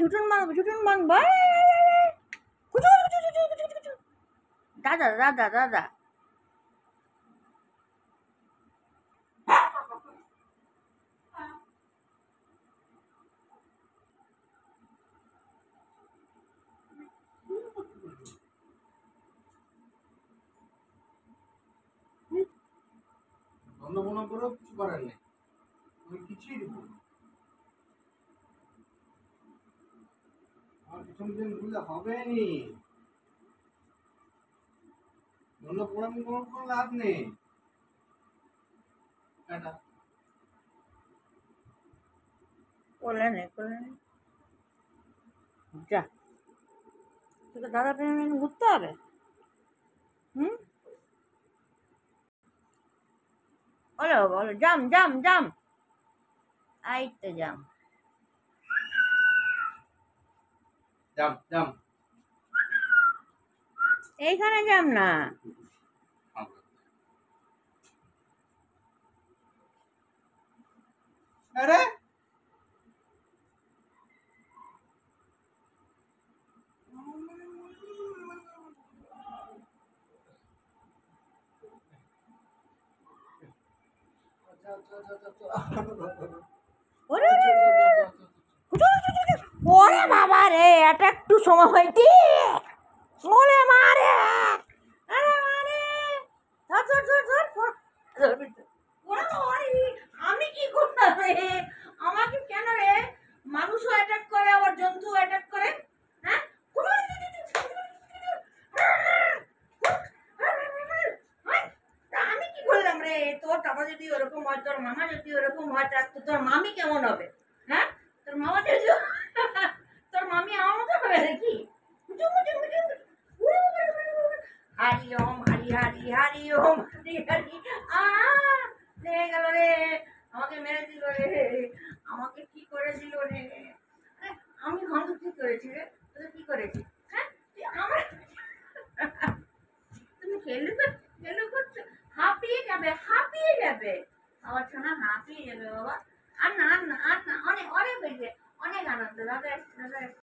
ঝুটুন মাংবো দাদা দাদা দাদা বন্ধ করেও কিছু করার নেই, আমি কিছুই দেবো না। আমার পিছন দিন ঘুরলে হবে নি, বন্ধ করে কোনো লাভ নেই। টাটা। কোলে নে যা, তোকে দাদা টেনে ঘুরতে হবে। বলো জাম এই তো জাম জাম এইখানে জাম না, আরে ওরে বাবা রে, এটা একটু সময় হইতি ওরে মারে, আরে মারে, আমি কি করতাম রে? আমাকে কেন রে মানুষও অ্যাটাক করে আবার জন্তু অ্যাটাক করে? হ্যাঁ, আমি কি করলাম রে? তোর বাবা যদি ওরকম হয়, তোর মামা যদি ওরকম হয়, তোর মামি কেমন হবে? হ্যাঁ, তোর মামা যদি তোর মামি আমার মতো হবে নাকি? হারি ওম হারি ওম হারি লেগে গেল রে, আমাকে মেরে দিল রে, আমাকে কি করে দিল রে? আমি হন্দ কি করেছি রে? তোদের কি করেছি? হ্যাঁ, তুই আমার তুমি খেলু করছো, হাঁপিয়ে যাবে আমার সোনা, হাঁপিয়ে যাবে বাবা। আর না অনেক অনেক আনন্দ দাদা দাদা।